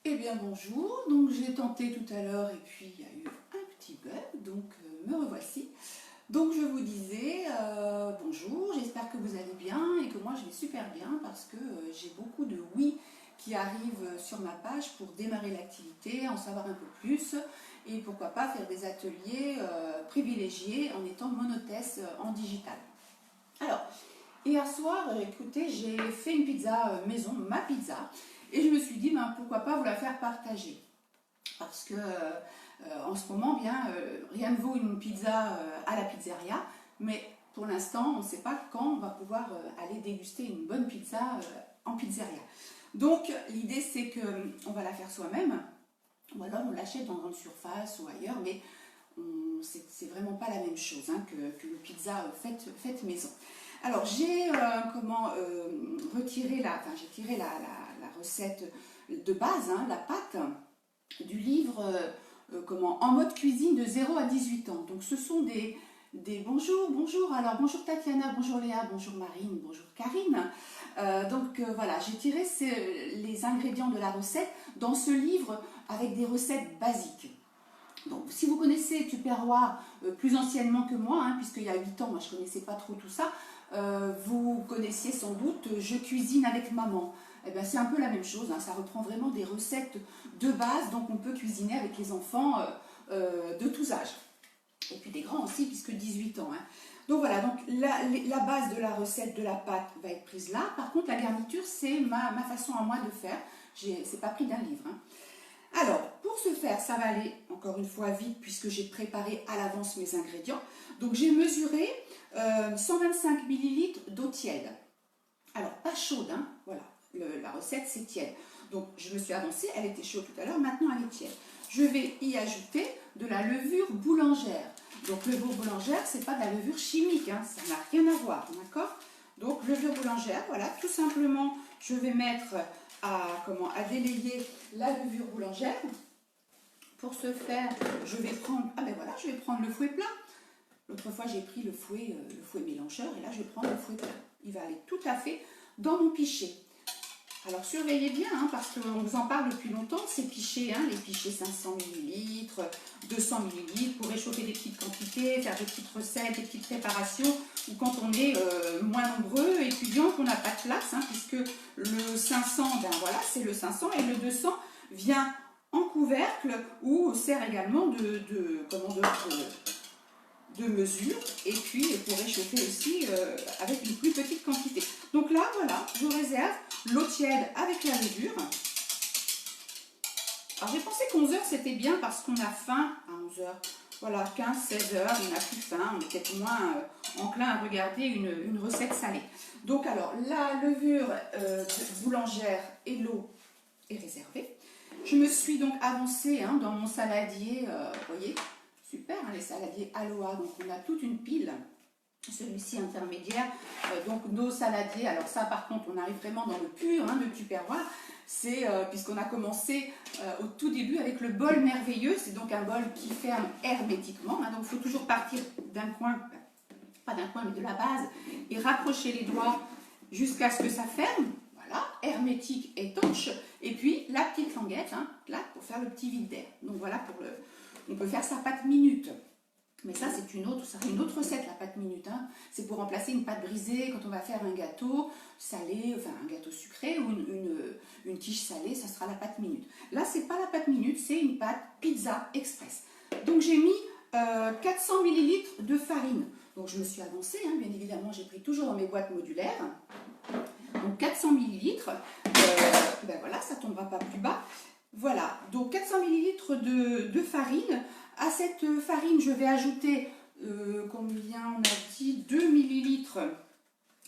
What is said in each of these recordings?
Eh bien bonjour, donc j'ai tenté tout à l'heure et puis il y a eu un petit bug, donc me revoici. Donc je vous disais bonjour, j'espère que vous allez bien et que moi je vais super bien parce que j'ai beaucoup de oui qui arrivent sur ma page pour démarrer l'activité, en savoir un peu plus et pourquoi pas faire des ateliers privilégiés en étant monothèse en digital. Alors, hier soir, écoutez, j'ai fait une pizza maison, ma pizza, et je me suis dit, ben, pourquoi pas vous la faire partager. Parce que en ce moment, bien, rien ne vaut une pizza à la pizzeria, mais pour l'instant, on ne sait pas quand on va pouvoir aller déguster une bonne pizza en pizzeria. Donc, l'idée, c'est qu'on va la faire soi-même, ou alors on l'achète dans grande surface ou ailleurs, mais c'est vraiment pas la même chose hein, que pizza faite maison. Alors j'ai retiré j'ai tiré la recette de base, hein, la pâte du livre En mode cuisine de 0 à 18 ans. Donc ce sont des bonjour, alors bonjour Tatiana, bonjour Léa, bonjour Marine, bonjour Karine. Voilà, j'ai tiré les ingrédients de la recette dans ce livre avec des recettes basiques. Donc, si vous connaissez Tupperware plus anciennement que moi, hein, puisqu'il y a 8 ans, moi je ne connaissais pas trop tout ça, vous connaissiez sans doute Je cuisine avec maman. Eh bien, c'est un peu la même chose, hein, ça reprend vraiment des recettes de base, donc on peut cuisiner avec les enfants de tous âges. Et puis des grands aussi, puisque 18 ans. Hein. Donc voilà, donc la base de la recette de la pâte va être prise là. Par contre, la garniture, c'est ma façon à moi de faire. C'est pas pris d'un livre. Hein. Alors, pour ce faire, ça va aller encore une fois vite puisque j'ai préparé à l'avance mes ingrédients. Donc, j'ai mesuré 125 ml d'eau tiède. Alors, pas chaude, hein, voilà, la recette c'est tiède. Donc, je me suis avancée, elle était chaude tout à l'heure, maintenant elle est tiède. Je vais y ajouter de la levure boulangère. Donc, levure boulangère, c'est pas de la levure chimique, hein, ça n'a rien à voir, d'accord? Donc, levure boulangère, voilà, tout simplement, je vais mettre à délayer la levure boulangère. Pour ce faire, je vais prendre le fouet plat. L'autre fois, j'ai pris le fouet mélangeur et là, je vais prendre le fouet plat. Il va aller tout à fait dans mon pichet. Alors, surveillez bien, hein, parce qu'on vous en parle depuis longtemps, ces pichets, hein, les pichets 500 ml, 200 ml, pour réchauffer des petites quantités, faire des petites recettes, des petites préparations, ou quand on est moins nombreux, étudiants, qu'on n'a pas de place, hein, puisque le 500, ben voilà, c'est le 500, et le 200 vient en couvercle, ou sert également de mesure, et puis pour réchauffer aussi avec une plus petite quantité. Donc là, voilà, je réserve l'eau tiède avec la levure. Alors j'ai pensé qu'11 h c'était bien parce qu'on a faim à 11 h. Voilà, 15, 16 h, on n'a plus faim, on est peut-être moins enclin à regarder une recette salée. Donc alors, la levure boulangère et l'eau est réservée. Je me suis donc avancée hein, dans mon saladier, vous voyez, super, hein, les saladiers Aloha, donc on a toute une pile. Celui-ci intermédiaire, donc nos saladiers, alors ça par contre on arrive vraiment dans le pur hein, de Tupperware, c'est puisqu'on a commencé au tout début avec le bol merveilleux, c'est donc un bol qui ferme hermétiquement, hein, donc il faut toujours partir d'un coin, pas d'un coin mais de la base, et rapprocher les doigts jusqu'à ce que ça ferme, voilà, hermétique, étanche, et puis la petite languette, hein, là pour faire le petit vide d'air, donc voilà, on peut faire sa pâte minute. Mais ça, c'est une autre recette, la pâte minute. Hein. C'est pour remplacer une pâte brisée quand on va faire un gâteau salé, enfin un gâteau sucré ou une quiche salée, ça sera la pâte minute. Là, c'est pas la pâte minute, c'est une pâte pizza express. Donc j'ai mis 400 ml de farine. Donc je me suis avancée, hein, bien évidemment, j'ai pris toujours dans mes boîtes modulaires. Donc 400 ml, ben voilà, ça tombera pas plus bas. Voilà, donc 400 ml de farine. À cette farine, je vais ajouter, combien on a dit, 2 ml,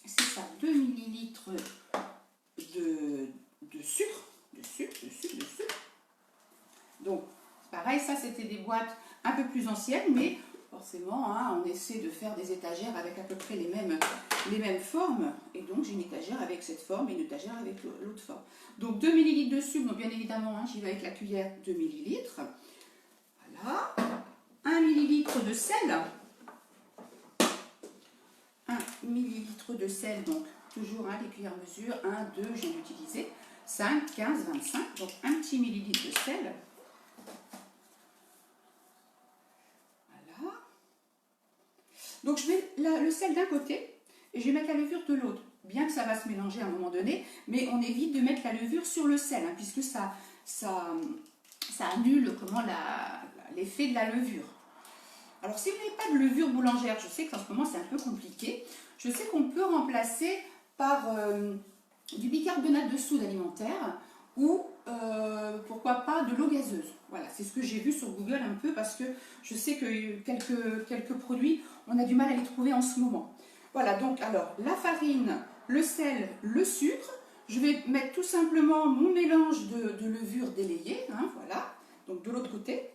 c'est ça, 2 ml de sucre. Donc, pareil, ça c'était des boîtes un peu plus anciennes, mais forcément, hein, on essaie de faire des étagères avec à peu près les mêmes formes. Et donc, j'ai une étagère avec cette forme et une étagère avec l'autre forme. Donc, 2 ml de sucre, donc bien évidemment, hein, j'y vais avec la cuillère 2 ml. Voilà. 1 ml de sel. 1 ml de sel, donc toujours hein, les cuillères mesure. 1, 2, je viens d'utiliser. 5, 15, 25, donc un petit millilitre de sel. Voilà. Donc je mets le sel d'un côté et je vais mettre la levure de l'autre. Bien que ça va se mélanger à un moment donné, mais on évite de mettre la levure sur le sel, hein, puisque ça annule l'effet de la levure. Alors si vous n'avez pas de levure boulangère, je sais qu'en ce moment c'est un peu compliqué, je sais qu'on peut remplacer par du bicarbonate de soude alimentaire ou pourquoi pas de l'eau gazeuse. Voilà, c'est ce que j'ai vu sur Google un peu parce que je sais que quelques produits, on a du mal à les trouver en ce moment. Voilà, donc alors la farine, le sel, le sucre, je vais mettre tout simplement mon mélange de levure délayée, hein, voilà, donc de l'autre côté.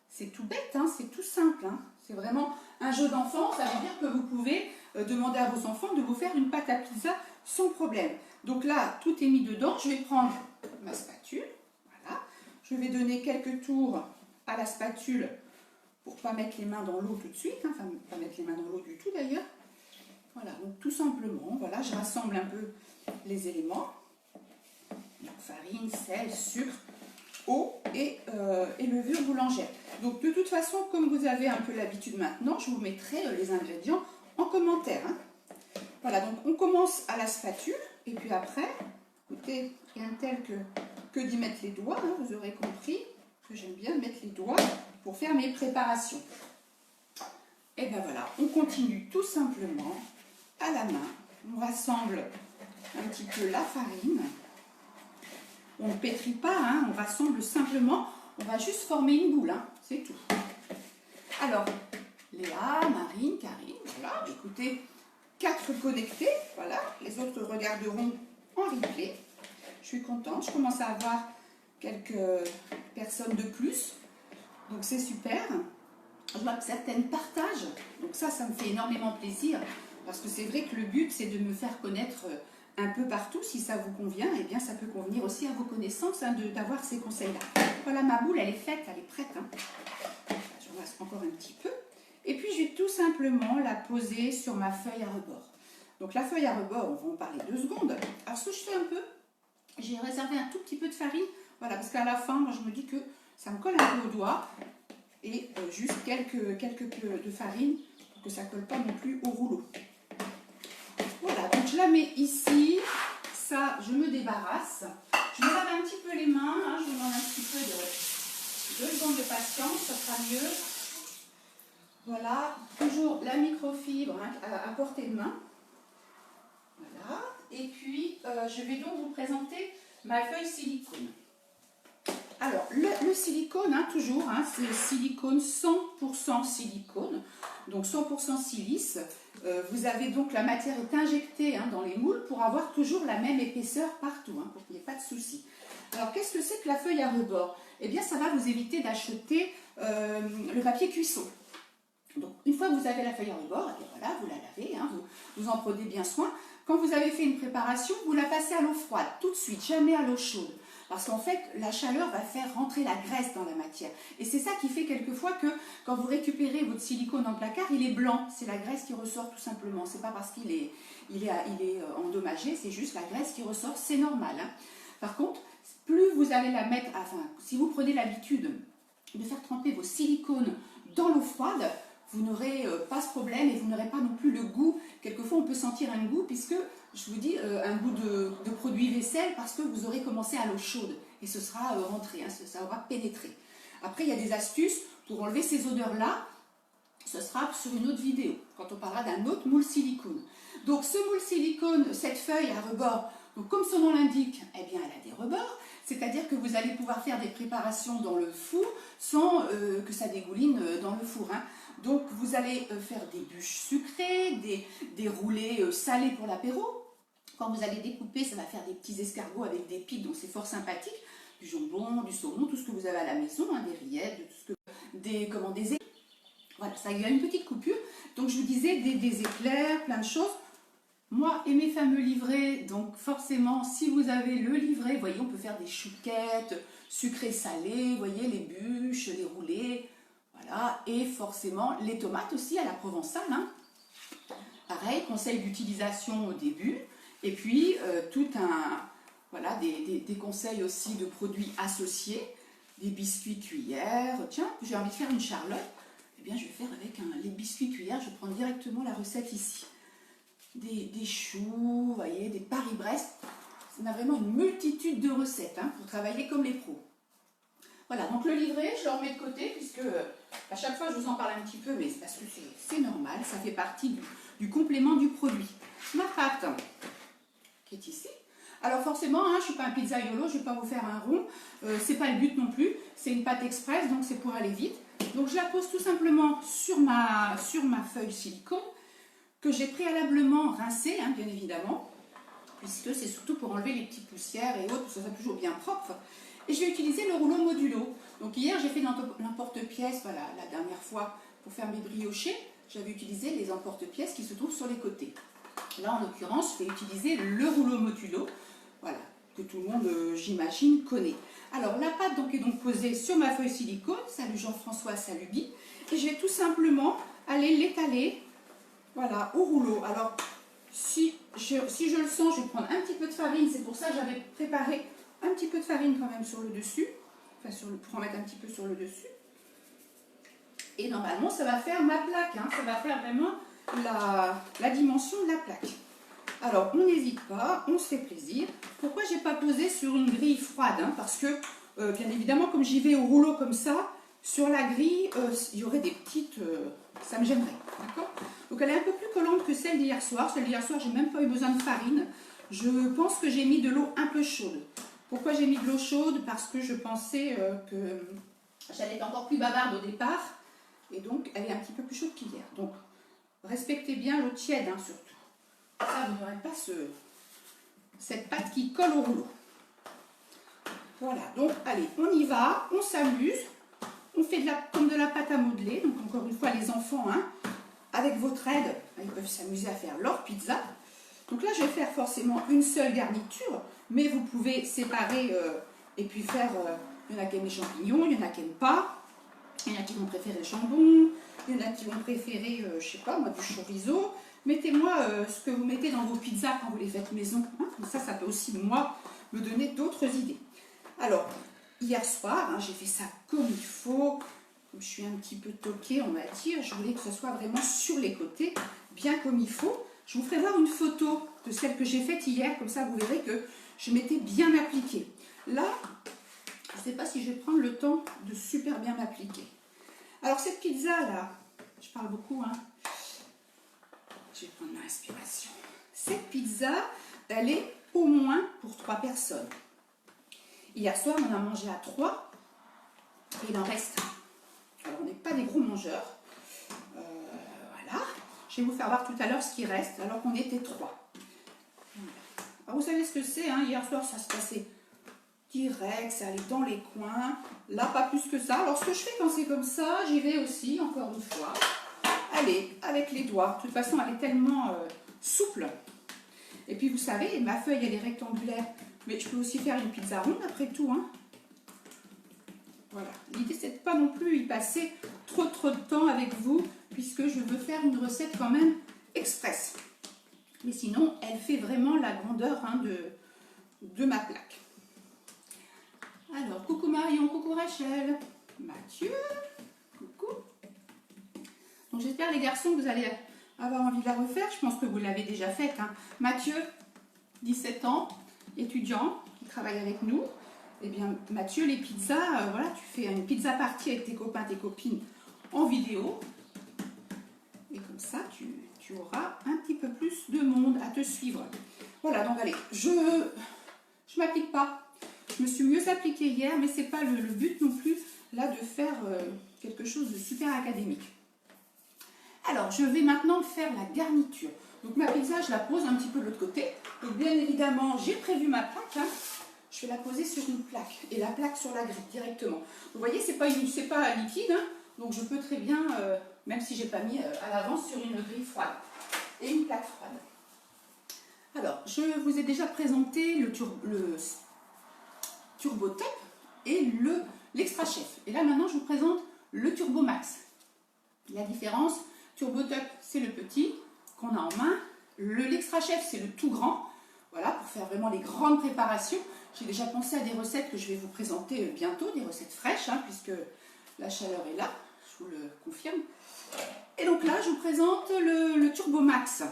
C'est tout bête, hein, c'est tout simple, hein. C'est vraiment un jeu d'enfant, ça veut dire que vous pouvez demander à vos enfants de vous faire une pâte à pizza sans problème. Donc là, tout est mis dedans, je vais prendre ma spatule, voilà, je vais donner quelques tours à la spatule pour ne pas mettre les mains dans l'eau tout de suite, hein, enfin pas mettre les mains dans l'eau du tout d'ailleurs. Voilà, donc tout simplement, voilà, je rassemble un peu les éléments, donc farine, sel, sucre, eau et levure boulangère. Donc de toute façon, comme vous avez un peu l'habitude maintenant, je vous mettrai les ingrédients en commentaire, hein. Voilà, donc on commence à la spatule, et puis après, écoutez, rien de tel que d'y mettre les doigts, hein, vous aurez compris que j'aime bien mettre les doigts pour faire mes préparations. Et bien voilà, on continue tout simplement à la main, on rassemble un petit peu la farine. On ne pétrit pas, hein, on rassemble simplement, on va juste former une boule, hein, c'est tout. Alors, Léa, Marine, Karine, voilà, écoutez, 4 connectés, voilà, les autres regarderont en replay. Je suis contente, je commence à avoir quelques personnes de plus, donc c'est super. Je vois que certaines partagent, donc ça me fait énormément plaisir, parce que c'est vrai que le but, c'est de me faire connaître un peu partout. Si ça vous convient, eh bien ça peut convenir aussi à vos connaissances, hein, d'avoir ces conseils-là. Voilà, ma boule, elle est faite, elle est prête, hein. J'en reste encore un petit peu. Et puis, je vais tout simplement la poser sur ma feuille à rebord. Donc, la feuille à rebord, on va en parler 2 secondes. Alors, ce que je fais un peu, j'ai réservé un tout petit peu de farine. Voilà, parce qu'à la fin, moi, je me dis que ça me colle un peu au doigt. Et juste quelques peu de farine pour que ça ne colle pas non plus au rouleau. Voilà, donc je la mets ici. Ça, je me débarrasse. Je me lave un petit peu les mains. Hein, je vous demande un petit peu de 2 secondes de patience, ça sera mieux. Voilà, toujours la microfibre, hein, à portée de main. Voilà, et puis je vais donc vous présenter ma feuille silicone. Alors, le silicone, hein, toujours, hein, c'est silicone 100% silicone, donc 100% silice. Vous avez donc, la matière est injectée, hein, dans les moules pour avoir toujours la même épaisseur partout, hein, pour qu'il n'y ait pas de souci. Alors, qu'est-ce que c'est que la feuille à rebord? Eh bien, ça va vous éviter d'acheter le papier cuisson. Donc, une fois que vous avez la feuille à rebord, et bien voilà, vous la lavez, hein, vous en prenez bien soin. Quand vous avez fait une préparation, vous la passez à l'eau froide, tout de suite, jamais à l'eau chaude. Parce qu'en fait, la chaleur va faire rentrer la graisse dans la matière. Et c'est ça qui fait quelquefois que quand vous récupérez votre silicone en placard, il est blanc. C'est la graisse qui ressort tout simplement. C'est pas parce qu'il est endommagé, c'est juste la graisse qui ressort, c'est normal, hein. Par contre, plus vous allez la mettre, enfin, si vous prenez l'habitude de faire tremper vos silicones dans l'eau froide, vous n'aurez pas ce problème et vous n'aurez pas non plus le goût. Quelquefois, on peut sentir un goût, puisque, je vous dis, un goût de produit vaisselle, parce que vous aurez commencé à l'eau chaude et ce sera rentré, hein, ça aura pénétré. Après, il y a des astuces pour enlever ces odeurs-là. Ce sera sur une autre vidéo, quand on parlera d'un autre moule silicone. Donc, ce moule silicone, cette feuille à rebord, donc comme son nom l'indique, eh bien, elle a des rebords. C'est-à-dire que vous allez pouvoir faire des préparations dans le four sans que ça dégouline dans le four, hein. Donc vous allez faire des bûches sucrées, des roulés salés pour l'apéro. Quand vous allez découper, ça va faire des petits escargots avec des pics, donc c'est fort sympathique. Du jambon, du saumon, tout ce que vous avez à la maison, hein, des rillettes, des éclairs. Voilà, ça y a une petite coupure. Donc je vous disais des éclairs, plein de choses. Moi et mes fameux livrets, donc forcément, si vous avez le livret, vous voyez, on peut faire des chouquettes, sucrées salées, vous voyez, les bûches, les roulés, voilà, et forcément les tomates aussi à la provençale, hein. Pareil, conseil d'utilisation au début, et puis tout Voilà, des conseils aussi de produits associés, des biscuits cuillères. Tiens, j'ai envie de faire une charlotte. Eh bien, je vais faire avec les biscuits cuillères. Je prends directement la recette ici. Des choux, vous voyez, des Paris-Brest. On a vraiment une multitude de recettes hein, pour travailler comme les pros. Voilà, donc le livret, je le remets de côté puisque à chaque fois je vous en parle un petit peu, mais c'est parce que c'est normal, ça fait partie du complément du produit. Ma pâte qui est ici. Alors forcément, hein, je ne suis pas un pizzaiolo, je ne vais pas vous faire un rond, c'est pas le but non plus, c'est une pâte express, donc c'est pour aller vite. Donc je la pose tout simplement sur ma feuille silicone, que j'ai préalablement rincée, hein, bien évidemment, puisque c'est surtout pour enlever les petites poussières et autres, pour que ça soit toujours bien propre. Et je vais utiliser le rouleau modulo. Donc hier, j'ai fait l'emporte-pièce, voilà, la dernière fois, pour faire mes briochés, j'avais utilisé les emporte-pièces qui se trouvent sur les côtés. Là, en l'occurrence, je vais utiliser le rouleau modulo, voilà, que tout le monde, j'imagine, connaît. Alors, la pâte donc, est donc posée sur ma feuille silicone, salut Jean-François, salut Bi, et je vais tout simplement aller l'étaler, voilà, au rouleau. Alors, si je le sens, je vais prendre un petit peu de farine, c'est pour ça que j'avais préparé un petit peu de farine quand même sur le dessus, enfin pour en mettre un petit peu sur le dessus. Et normalement, ça va faire ma plaque, hein, ça va faire vraiment la dimension de la plaque. Alors, on n'hésite pas, on se fait plaisir. Pourquoi je n'ai pas posé sur une grille froide hein, parce que, bien évidemment, comme j'y vais au rouleau comme ça, sur la grille, il y aurait des petites... ça me gênerait, d'accord? Donc, elle est un peu plus collante que celle d'hier soir. Celle d'hier soir, j'ai même pas eu besoin de farine. Je pense que j'ai mis de l'eau un peu chaude. Pourquoi j'ai mis de l'eau chaude? Parce que je pensais que j'allais être encore plus bavarde au départ. Et donc, elle est un petit peu plus chaude qu'hier. Donc, respectez bien l'eau tiède, hein, surtout. Ça, vous n'aurez pas cette pâte qui colle au rouleau. Voilà, donc, allez, on y va, on s'amuse. On fait comme de la pâte à modeler. Donc, encore une fois, les enfants, hein, avec votre aide, ils peuvent s'amuser à faire leur pizza. Donc là, je vais faire forcément une seule garniture, mais vous pouvez séparer et puis faire... il y en a qui aiment les champignons, il y en a qui n'aiment pas. Il y en a qui vont préférer le jambon, il y en a qui vont préférer, je sais pas moi, du chorizo. Mettez-moi ce que vous mettez dans vos pizzas quand vous les faites maison. Hein, comme ça peut aussi, moi, me donner d'autres idées. Alors, hier soir, hein, j'ai fait ça comme il faut. Comme je suis un petit peu toquée, on va dire, je voulais que ce soit vraiment sur les côtés, bien comme il faut. Je vous ferai voir une photo de celle que j'ai faite hier, comme ça vous verrez que je m'étais bien appliquée. Là, je ne sais pas si je vais prendre le temps de super bien m'appliquer. Alors cette pizza là, je parle beaucoup, hein. Je vais prendre ma respiration. Cette pizza, elle est au moins pour 3 personnes. Hier soir, on en a mangé à 3 et il en reste. Alors on n'est pas des gros mangeurs. Voilà. Je vais vous faire voir tout à l'heure ce qui reste alors qu'on était 3. Voilà. Alors vous savez ce que c'est, hein, hier soir ça se passait direct, ça allait dans les coins. Là, pas plus que ça. Alors, ce que je fais quand c'est comme ça, j'y vais aussi, encore une fois. Allez, avec les doigts. De toute façon, elle est tellement souple. Et puis, vous savez, ma feuille, elle est rectangulaire. Mais je peux aussi faire une pizza ronde, après tout. Hein. Voilà. L'idée, c'est de pas non plus y passer trop de temps avec vous, puisque je veux faire une recette quand même express. Mais sinon, elle fait vraiment la grandeur hein, de ma plaque. Alors, coucou Marion, coucou Rachel, Mathieu, coucou. Donc j'espère les garçons que vous allez avoir envie de la refaire. Je pense que vous l'avez déjà faite. Hein. Mathieu, 17 ans, étudiant, qui travaille avec nous. Eh bien Mathieu, les pizzas, voilà, tu fais une pizza party avec tes copains, tes copines en vidéo. Et comme ça, tu auras un petit peu plus de monde à te suivre. Voilà, donc allez, je m'applique pas. Je me suis mieux appliquée hier, mais ce n'est pas le but non plus là de faire quelque chose de super académique. Alors, je vais maintenant faire la garniture. Donc ma pizza, je la pose un petit peu de l'autre côté. Et bien évidemment, j'ai prévu ma plaque. Hein. Je vais la poser sur une plaque. Et la plaque sur la grille directement. Vous voyez, c'est pas liquide. Hein. Donc je peux très bien, même si je n'ai pas mis à l'avance, sur une grille froide. Et une plaque froide. Alors, je vous ai déjà présenté le Turbo Top et l'Extra Chef. Et là maintenant je vous présente le Turbo Max. La différence, Turbo Top c'est le petit qu'on a en main, l'Extra Chef c'est le tout grand, voilà, pour faire vraiment les grandes préparations. J'ai déjà pensé à des recettes que je vais vous présenter bientôt, des recettes fraîches, hein, puisque la chaleur est là, je vous le confirme. Et donc là, je vous présente le Turbo Max.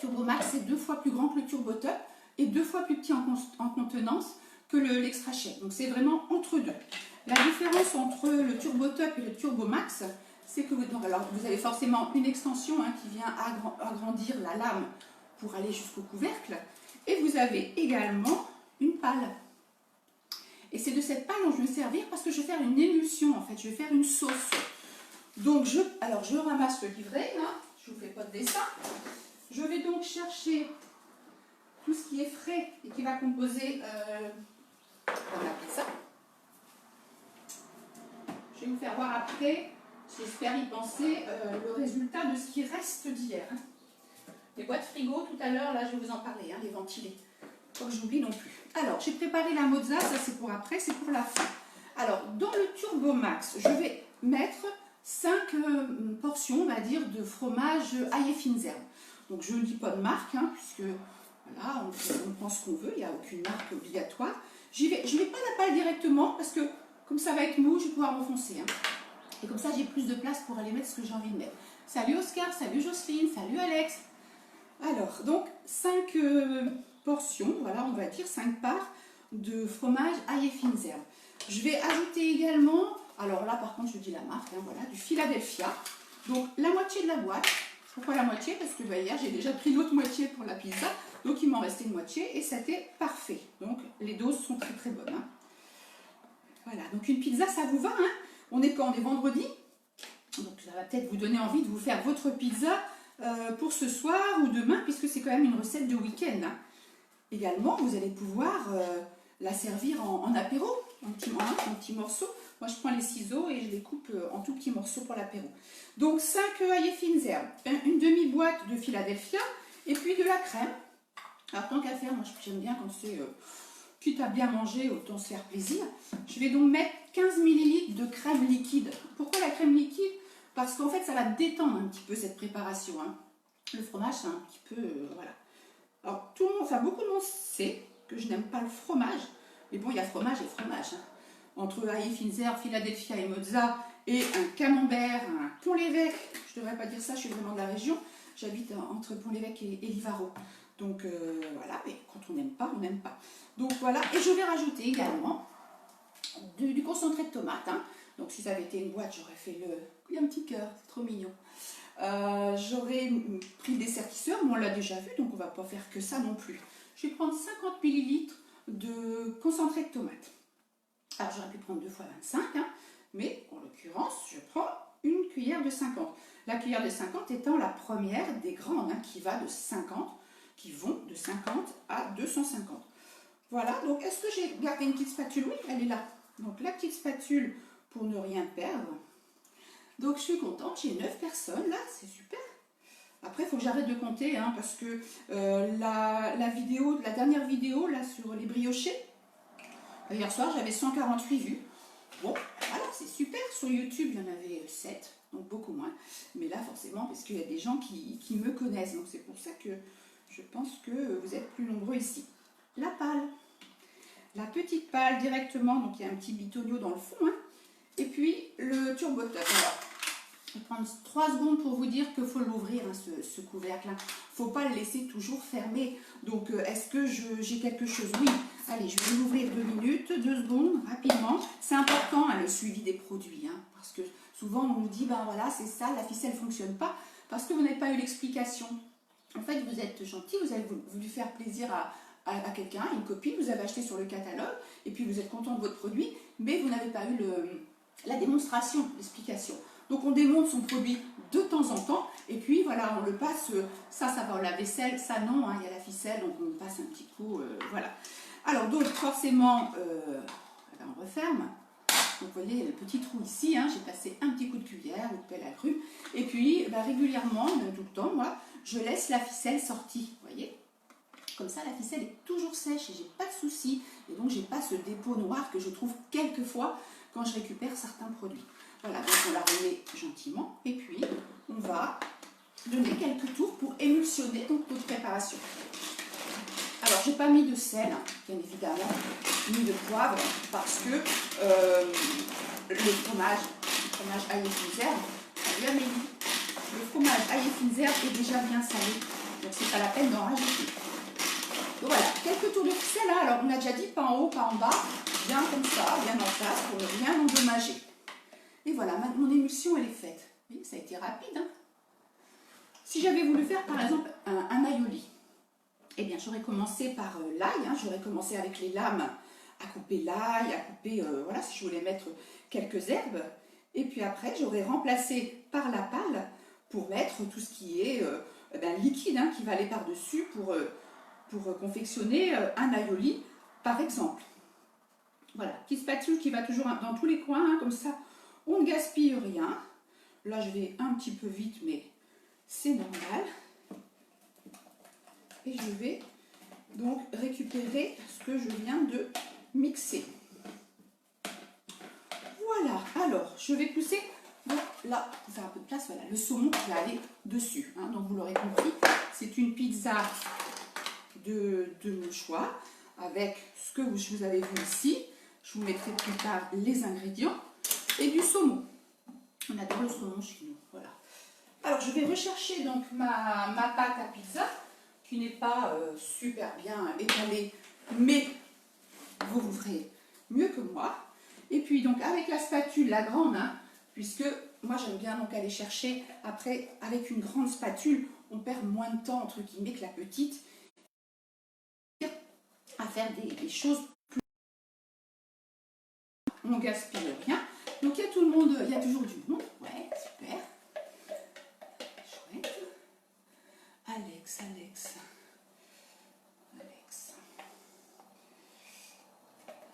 Turbo Max, c'est 2 fois plus grand que le Turbo Top et 2 fois plus petit en contenance que l'Extra Chef. Donc c'est vraiment entre deux. La différence entre le Turbo Top et le Turbo Max, c'est que vous avez forcément une extension hein, qui vient agrandir la lame pour aller jusqu'au couvercle. Et vous avez également une pâle. Et c'est de cette pâle dont je vais me servir parce que je vais faire une émulsion en fait, je vais faire une sauce. Donc je ramasse le livret, hein, je ne vous fais pas de dessin. Je vais donc chercher tout ce qui est frais et qui va composer on appelle ça. Je vais vous faire voir après, j'espère y penser, le résultat de ce qui reste d'hier. Hein. Les boîtes frigo, tout à l'heure, là je vais vous en parler, hein, les ventilés. Pas que j'oublie non plus. Alors, j'ai préparé la mozza, ça c'est pour après, c'est pour la fin. Alors, dans le Turbo Max, je vais mettre 5 portions, on va dire, de fromage ail et fines herbes. Donc, je ne dis pas de marque, hein, puisque voilà, on prend ce qu'on veut, il n'y a aucune marque obligatoire. Je ne mets pas la pâle directement, parce que comme ça va être mou, je vais pouvoir m'enfoncer. Hein. Et comme ça, j'ai plus de place pour aller mettre ce que j'ai envie de mettre. Salut Oscar, salut Jocelyne, salut Alex. Alors, donc, 5 portions, voilà, on va dire 5 parts de fromage ail et fines herbes. Je vais ajouter également, alors là par contre je dis la marque, hein, voilà, du Philadelphia. Donc la moitié de la boîte. Pourquoi la moitié? Parce que bah, hier j'ai déjà pris l'autre moitié pour la pizza, donc il m'en restait une moitié et c'était parfait. Donc les doses sont très très bonnes. Hein. Voilà, donc une pizza ça vous va, hein? On est quand? On est vendredi, donc ça va peut-être vous donner envie de vous faire votre pizza pour ce soir ou demain, puisque c'est quand même une recette de week-end. Hein. Également, vous allez pouvoir la servir en apéro, en petits morceaux. Moi, je prends les ciseaux et je les coupe en tout petits morceaux pour l'apéro. Donc, 5 ail et fines herbes, une demi-boîte de Philadelphia et puis de la crème. Alors, tant qu'à faire, moi, j'aime bien quand c'est quitte à bien manger, autant se faire plaisir. Je vais donc mettre 15 ml de crème liquide. Pourquoi la crème liquide? Parce qu'en fait, ça va détendre un petit peu cette préparation. Hein. Le fromage, c'est un petit peu... voilà. Alors, tout le monde, enfin beaucoup de monde sait que je n'aime pas le fromage, mais bon, il y a fromage et fromage. Hein. Entre ail et fines herbes, Philadelphia et mozza, et un camembert, un Pont-l'Évêque, je ne devrais pas dire ça, je suis vraiment de la région, j'habite entre Pont-l'Évêque et Livaro. Donc voilà, mais quand on n'aime pas, on n'aime pas. Donc voilà, et je vais rajouter également du concentré de tomate. Hein. Donc si ça avait été une boîte, j'aurais fait le... Il y a un petit cœur, c'est trop mignon. J'aurais pris le dessertisseur, mais on l'a déjà vu, donc on ne va pas faire que ça non plus. Je vais prendre 50 ml de concentré de tomate. Alors j'aurais pu prendre 2 fois 25, hein, mais en l'occurrence, je prends une cuillère de 50. La cuillère de 50 étant la première des grandes, hein, qui vont de 50 à 250. Voilà, donc est-ce que j'ai gardé une petite spatule? Oui, elle est là. Donc la petite spatule pour ne rien perdre. Donc je suis contente, j'ai 9 personnes là, c'est super. Après, il faut que j'arrête de compter, hein, parce que la dernière vidéo là sur les briochés, hier soir j'avais 148 vues. Bon, voilà, c'est super. Sur YouTube, il y en avait 7, donc beaucoup moins. Mais là, forcément, parce qu'il y a des gens qui me connaissent, donc c'est pour ça que je pense que vous êtes plus nombreux ici. La pâle. La petite pâle directement, donc il y a un petit bitonio dans le fond, hein. Et puis le Turbo Top. Alors, je vais prendre 3 secondes pour vous dire qu'il faut l'ouvrir, hein, ce couvercle. Il ne faut pas le laisser toujours fermé. Donc, est-ce que j'ai quelque chose? Oui. Allez, je vais l'ouvrir 2 minutes, 2 secondes, rapidement. C'est important, hein, le suivi des produits. Hein, parce que souvent, on nous dit, ben voilà, c'est ça, la ficelle ne fonctionne pas. Parce que vous n'avez pas eu l'explication. En fait, vous êtes gentil, vous avez voulu faire plaisir à quelqu'un, une copine, vous avez acheté sur le catalogue, et puis vous êtes content de votre produit, mais vous n'avez pas eu la démonstration, l'explication. Donc on démonte son produit de temps en temps, et puis voilà, on le passe, ça va au lave-vaisselle, ça non, hein, il y a la ficelle, donc on passe un petit coup, voilà. Alors donc forcément, on referme. Donc vous voyez le petit trou ici, hein, j'ai passé un petit coup de cuillère ou de pelle à grume, et puis régulièrement, tout le temps, moi, je laisse la ficelle sortie, vous voyez. Comme ça, la ficelle est toujours sèche et j'ai pas de souci. Et donc, j'ai pas ce dépôt noir que je trouve quelquefois quand je récupère certains produits. Voilà, donc on la remet gentiment. Et puis, on va donner quelques tours pour émulsionner donc notre préparation. Alors, j'ai pas mis de sel, hein, bien évidemment, ni de poivre, parce que le fromage ail et fines herbes, salut Amélie, le fromage ail et fines herbes est déjà bien salé, donc c'est pas la peine d'en rajouter. Donc voilà, quelques tours de ficelle là. Alors on a déjà dit pas en haut, pas en bas, bien comme ça, bien en place pour ne rien endommager. Et voilà, mon émulsion elle est faite. Vous voyez, ça a été rapide. Hein. Si j'avais voulu faire par exemple un aioli, eh bien j'aurais commencé par l'ail, hein, j'aurais commencé avec les lames à couper l'ail, à couper, voilà, si je voulais mettre quelques herbes. Et puis après j'aurais remplacé par la pâle pour mettre tout ce qui est liquide, hein, qui va aller par-dessus pour confectionner un aioli, par exemple. Voilà, petite spatule qui va toujours dans tous les coins, hein, comme ça, on ne gaspille rien. Là, je vais un petit peu vite, mais c'est normal. Et je vais donc récupérer ce que je viens de mixer. Voilà, alors, je vais pousser là, pour faire un peu de place, voilà, le saumon qui va aller dessus. Hein, donc, vous l'aurez compris, c'est une pizza de mon choix, avec ce que vous avez vu ici. Je vous mettrai plus tard les ingrédients. Et du saumon. On adore le saumon chez nous. Voilà. Alors, je vais rechercher donc ma pâte à pizza, qui n'est pas super bien étalée, mais vous ferez mieux que moi. Et puis, donc, avec la spatule, la grande, hein, puisque moi, j'aime bien donc aller chercher, après, avec une grande spatule, on perd moins de temps, entre guillemets, que la petite, à faire des choses plus... On ne gaspille rien. Donc il y a tout le monde, il y a toujours du monde. Ouais, super. Chouette. Alex.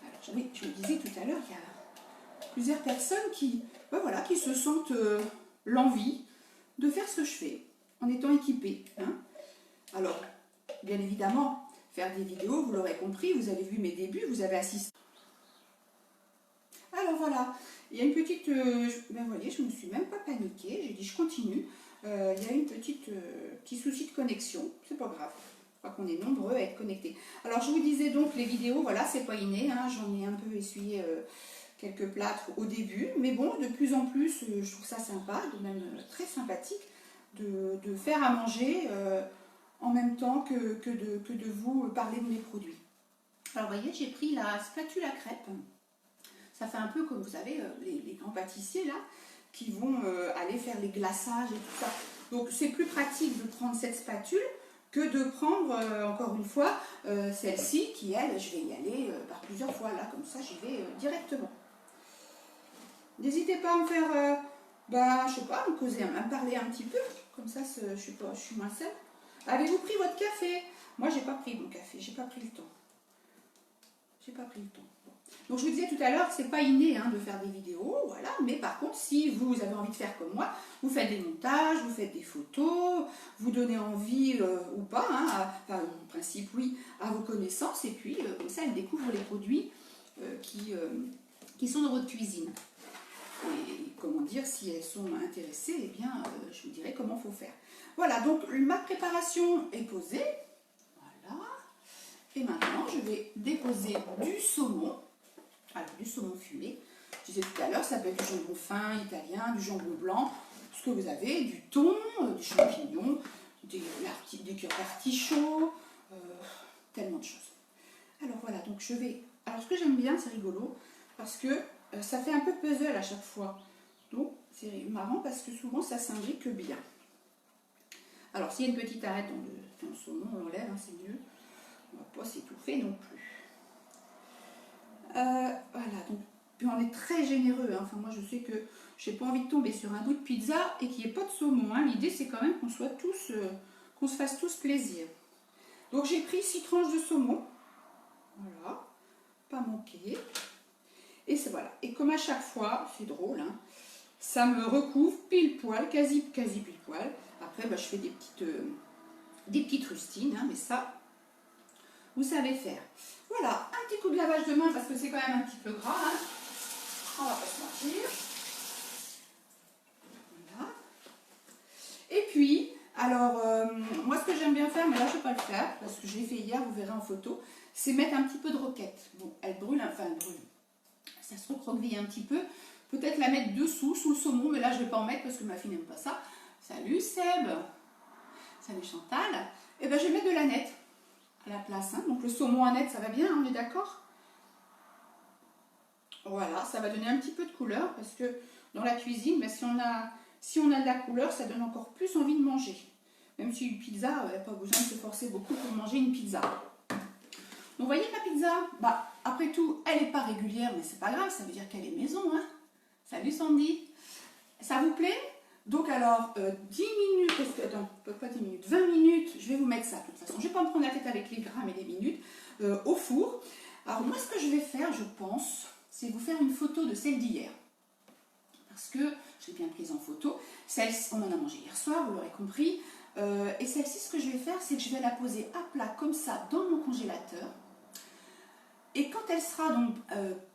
Alors oui, je le disais tout à l'heure, il y a plusieurs personnes qui se sentent l'envie de faire ce que je fais en étant équipées. Hein. Alors, bien évidemment, faire des vidéos, vous l'aurez compris, vous avez vu mes débuts, vous avez assisté. Alors voilà, il y a une petite... vous voyez, je ne me suis même pas paniquée, j'ai dit je continue. Il y a une petite petit souci de connexion, c'est pas grave. Je crois qu'on est nombreux à être connectés. Alors je vous disais donc les vidéos, voilà, c'est pas inné, hein, j'en ai un peu essuyé quelques plâtres au début. Mais bon, de plus en plus, je trouve ça sympa, de même très sympathique, de faire à manger en même temps que de vous parler de mes produits. Alors vous voyez, j'ai pris la spatule à crêpes. Ça fait un peu comme vous savez les grands pâtissiers là qui vont aller faire les glaçages et tout ça. Donc c'est plus pratique de prendre cette spatule que de prendre encore une fois celle-ci qui elle, je vais y aller par plusieurs fois là, comme ça j'y vais directement. N'hésitez pas à me faire, je sais pas, me causer, à me parler un petit peu, comme ça je sais pas, je suis moins seule. Avez-vous pris votre café? Moi j'ai pas pris mon café, j'ai pas pris le temps. J'ai pas pris le temps. Donc je vous disais tout à l'heure, c'est pas inné hein, de faire des vidéos, voilà, mais par contre, si vous avez envie de faire comme moi, vous faites des montages, vous faites des photos, vous donnez envie ou pas, hein, enfin en principe oui, à vos connaissances, et puis comme ça, elles découvrent les produits qui sont dans votre cuisine. Et comment dire, si elles sont intéressées, eh bien, je vous dirai comment il faut faire. Voilà, donc ma préparation est posée, voilà, et maintenant je vais déposer du saumon. Alors, du saumon fumé, je disais tout à l'heure, ça peut être du jambon fin italien, du jambon blanc, ce que vous avez, du thon, du champignon, des cœurs d'artichaut, tellement de choses. Alors voilà, donc je vais... Alors ce que j'aime bien, c'est rigolo, parce que ça fait un peu puzzle à chaque fois. Donc c'est marrant parce que souvent ça s'imbrique bien. Alors s'il y a une petite arête dans le saumon, on l'enlève, hein, c'est mieux. On ne va pas s'étouffer non plus. Voilà, donc puis on est très généreux, hein. Enfin moi je sais que j'ai pas envie de tomber sur un bout de pizza et qu'il n'y ait pas de saumon, hein. L'idée c'est quand même qu'on soit tous, qu'on se fasse tous plaisir. Donc j'ai pris 6 tranches de saumon, voilà, pas manqué, et voilà, et comme à chaque fois, c'est drôle, hein, ça me recouvre pile poil, quasi pile poil. Après je fais des petites rustines, hein, mais ça vous savez faire. Voilà, un petit coup de lavage de main parce que c'est quand même un petit peu gras. Hein. On va pas se mentir. Voilà. Et puis, Alors, moi ce que j'aime bien faire, mais là je ne vais pas le faire, parce que je l'ai fait hier, vous verrez en photo, c'est mettre un petit peu de roquette. Bon, elle brûle, enfin elle brûle, ça se recroqueville un petit peu. Peut-être la mettre dessous, sous le saumon, mais là je ne vais pas en mettre parce que ma fille n'aime pas ça. Salut Seb, salut Chantal. Et bien je vais mettre de l'aneth à la place. Hein. Donc le saumon aneth, ça va bien, on est d'accord? Voilà, ça va donner un petit peu de couleur parce que dans la cuisine, ben, si on a de la couleur, ça donne encore plus envie de manger. Même si une pizza, il n'y a pas besoin de se forcer beaucoup pour manger une pizza. Donc vous voyez ma pizza, bah, après tout, elle n'est pas régulière, mais c'est pas grave, ça veut dire qu'elle est maison. Hein. Salut Sandy. Ça vous plaît? Donc alors, 10 minutes, parce que, attends, pas 10 minutes, 20 minutes, je vais vous mettre ça de toute façon. Je ne vais pas me prendre la tête avec les grammes et les minutes, au four. Alors moi, ce que je vais faire, je pense, c'est vous faire une photo de celle d'hier. Parce que je l'ai bien prise en photo. Celle-ci, on en a mangé hier soir, vous l'aurez compris. Et celle-ci, ce que je vais faire, c'est que je vais la poser à plat comme ça dans mon congélateur. Et quand elle sera donc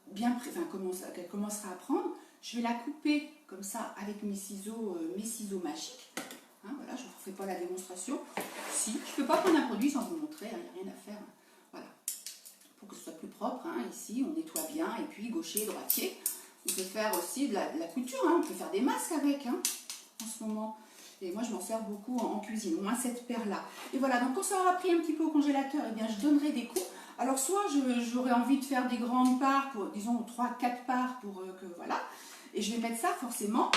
bien prête, enfin qu'elle commencera à prendre, je vais la couper comme ça avec mes ciseaux magiques. Hein, voilà, je ne vous fais pas la démonstration. Si, je ne peux pas prendre un produit sans vous montrer, il n'y a rien à faire. Voilà. Pour que ce soit plus propre, hein, ici, on nettoie bien, et puis gaucher, droitier. On peut faire aussi de la couture, hein, on peut faire des masques avec, hein, en ce moment. Et moi, je m'en sers beaucoup en cuisine, au moins cette paire-là. Et voilà, donc quand ça aura pris un petit peu au congélateur, eh bien, je donnerai des coups. Alors, soit j'aurais envie de faire des grandes parts, pour, disons 3-4 parts, pour que, voilà. Et je vais mettre ça, forcément.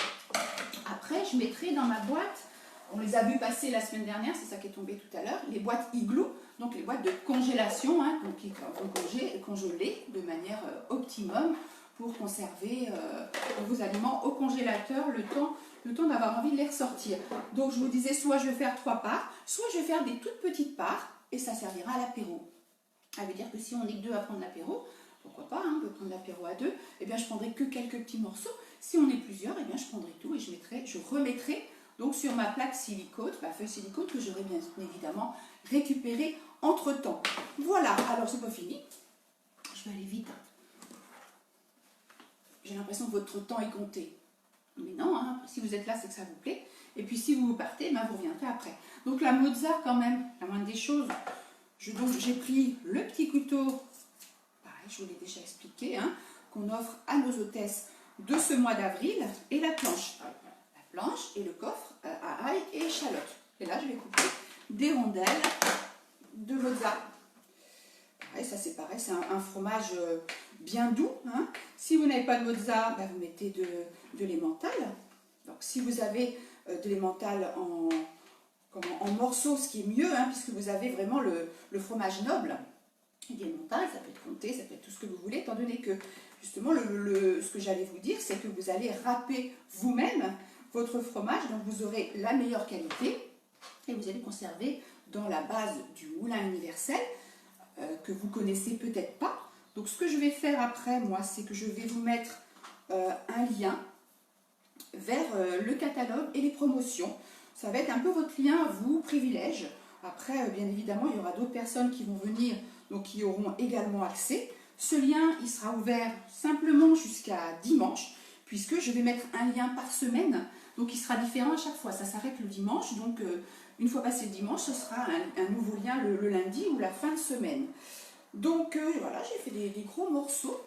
Après, je mettrai dans ma boîte, on les a vus passer la semaine dernière, c'est ça qui est tombé tout à l'heure, les boîtes Igloo, donc les boîtes de congélation, hein, donc qui vont congeler de manière optimum pour conserver vos aliments au congélateur le temps d'avoir envie de les ressortir. Donc je vous disais, soit je vais faire 3 parts, soit je vais faire des toutes petites parts et ça servira à l'apéro. Ça veut dire que si on est que 2 à prendre l'apéro, pourquoi pas, hein, on peut prendre l'apéro à 2, eh bien je prendrai que quelques petits morceaux. Si on est plusieurs, eh bien je prendrai tout et je remettrai donc sur ma plaque silicone, ma feuille silicone que j'aurai bien évidemment récupérée entre temps. Voilà, alors c'est pas fini, je vais aller vite. J'ai l'impression que votre temps est compté. Mais non, hein, si vous êtes là, c'est que ça vous plaît. Et puis si vous partez, ben, vous reviendrez après. Donc la mozza quand même, la moindre des choses, j'ai pris le petit couteau, pareil, je vous l'ai déjà expliqué, hein, qu'on offre à nos hôtesses de ce mois d'avril, et la planche. La planche et le coffre à ail et échalote. Et là, je vais couper des rondelles de mozza. Pareil, ça c'est pareil, c'est un fromage bien doux. Hein. Si vous n'avez pas de mozza, ben, vous mettez de l'emmental. Donc si vous avez de l'emmental en morceaux, ce qui est mieux, hein, puisque vous avez vraiment le fromage noble. Et l'emmental, ça peut être comté, ça peut être tout ce que vous voulez, étant donné que justement ce que j'allais vous dire, c'est que vous allez râper vous-même votre fromage, donc vous aurez la meilleure qualité et vous allez conserver dans la base du moulin universel que vous connaissez peut-être pas. Donc ce que je vais faire après, moi, c'est que je vais vous mettre un lien vers le catalogue et les promotions. Ça va être un peu votre lien, vous, privilège. Après, bien évidemment, il y aura d'autres personnes qui vont venir, donc qui auront également accès. Ce lien, il sera ouvert simplement jusqu'à dimanche, puisque je vais mettre un lien par semaine, donc il sera différent à chaque fois. Ça s'arrête le dimanche, donc une fois passé le dimanche, ce sera un nouveau lien le lundi ou la fin de semaine. Donc voilà, j'ai fait des gros morceaux.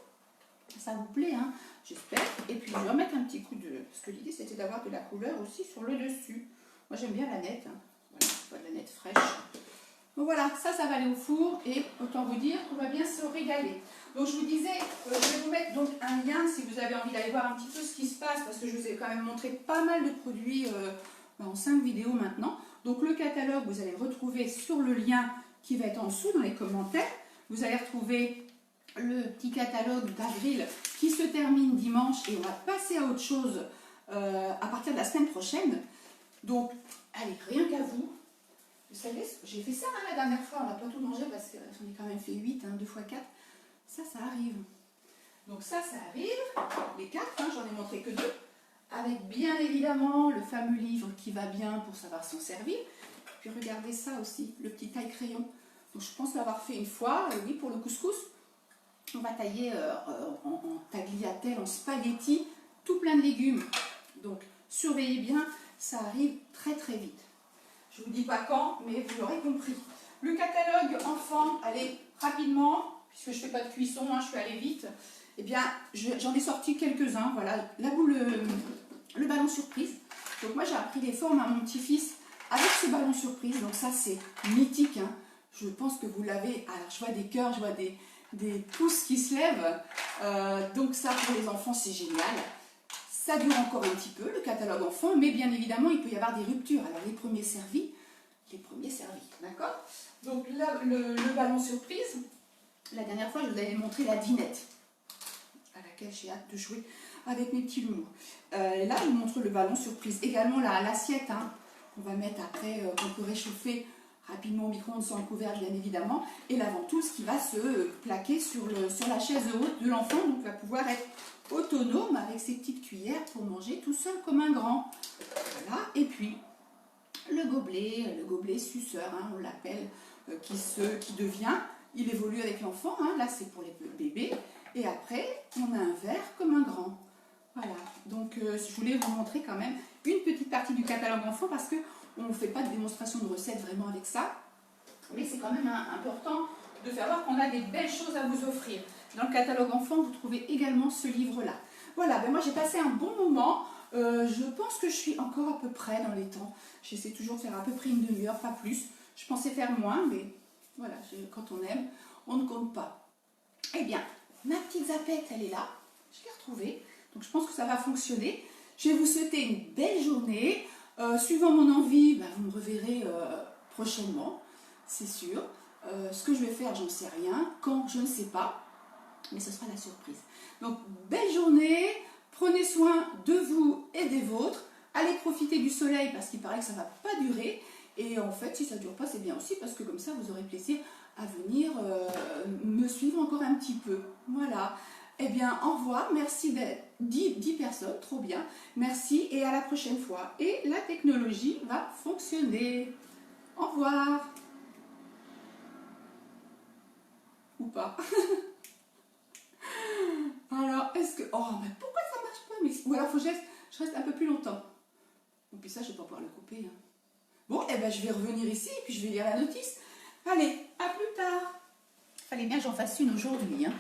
Ça vous plaît, hein, j'espère. Et puis je vais remettre un petit coup de... Parce que l'idée c'était d'avoir de la couleur aussi sur le dessus. Moi j'aime bien la nette. Hein. Voilà, pas de la nette fraîche. Donc voilà, ça va aller au four et autant vous dire qu'on va bien se régaler. Donc je vous disais, je vais vous mettre donc un lien si vous avez envie d'aller voir un petit peu ce qui se passe, parce que je vous ai quand même montré pas mal de produits en 5 vidéos maintenant. Donc le catalogue, vous allez le retrouver sur le lien qui va être en dessous dans les commentaires. Vous allez retrouver le petit catalogue d'avril qui se termine dimanche et on va passer à autre chose à partir de la semaine prochaine. Donc, allez, rien qu'à vous. Vous savez, j'ai fait ça hein, la dernière fois, on n'a pas tout mangé parce qu'on est quand même fait 8, hein, 2 x 4. Ça arrive. Donc ça arrive, les 4, hein, j'en ai montré que 2, avec bien évidemment le fameux livre qui va bien pour savoir s'en servir. Puis regardez ça aussi, le petit taille-crayon. Donc je pense l'avoir fait une fois, oui, pour le couscous. On va tailler en tagliatelle, en spaghetti, tout plein de légumes. Donc surveillez bien, ça arrive très très vite. Je ne vous dis pas quand, mais vous l'aurez compris. Le catalogue enfant, allez, rapidement, puisque je ne fais pas de cuisson, hein, je suis allée vite. Eh bien, j'en ai sorti quelques-uns. Voilà, la boule, le ballon surprise. Donc moi, j'ai appris les formes à mon petit-fils avec ce ballon surprise. Donc ça, c'est mythique, hein. Je pense que vous l'avez. Alors, je vois des cœurs, je vois des pouces qui se lèvent. Donc ça, pour les enfants, c'est génial. Ça dure encore un petit peu, le catalogue enfant, mais bien évidemment, il peut y avoir des ruptures. Alors, les premiers servis, d'accord? Donc là, le ballon surprise, la dernière fois, je vous avais montré la dinette, à laquelle j'ai hâte de jouer avec mes petits loulous. Là, je vous montre le ballon surprise. Également, l'assiette, hein, qu'on va mettre après, qu'on peut réchauffer rapidement au micro-ondes sans le couvercle, bien évidemment. Et la ventouse qui va se plaquer sur la chaise haute de l'enfant, donc va pouvoir être autonome avec ses petites cuillères pour manger tout seul comme un grand. Voilà. Et puis, le gobelet suceur, hein, on l'appelle, qui devient, il évolue avec l'enfant, hein, là c'est pour les bébés, et après on a un verre comme un grand. Voilà, donc je voulais vous montrer quand même une petite partie du catalogue enfant parce qu'on ne fait pas de démonstration de recettes vraiment avec ça, mais c'est quand même important de faire voir qu'on a des belles choses à vous offrir. Dans le catalogue enfant, vous trouvez également ce livre-là. Voilà, ben moi j'ai passé un bon moment. Je pense que je suis encore à peu près dans les temps. J'essaie toujours de faire à peu près une demi-heure, pas plus. Je pensais faire moins, mais voilà, quand on aime, on ne compte pas. Eh bien, ma petite zapette, elle est là. Je l'ai retrouvée. Donc je pense que ça va fonctionner. Je vais vous souhaiter une belle journée. Suivant mon envie, ben, vous me reverrez prochainement, c'est sûr. Ce que je vais faire, j'en sais rien. Quand, je ne sais pas. Mais ce sera la surprise. Donc, belle journée. Prenez soin de vous et des vôtres. Allez profiter du soleil parce qu'il paraît que ça ne va pas durer. Et en fait, si ça ne dure pas, c'est bien aussi parce que comme ça, vous aurez plaisir à venir me suivre encore un petit peu. Voilà. Eh bien, au revoir. Merci d'être 10 personnes. Trop bien. Merci et à la prochaine fois. Et la technologie va fonctionner. Au revoir. Ou pas. Alors, est-ce que... Oh, mais pourquoi ça marche pas? Mais... Ou alors, faut que je reste un peu plus longtemps. Et puis ça, je ne vais pas pouvoir le couper. Hein. Bon, eh ben, je vais revenir ici et puis je vais lire la notice. Allez, à plus tard. Fallait bien que j'en fasse une aujourd'hui. Hein.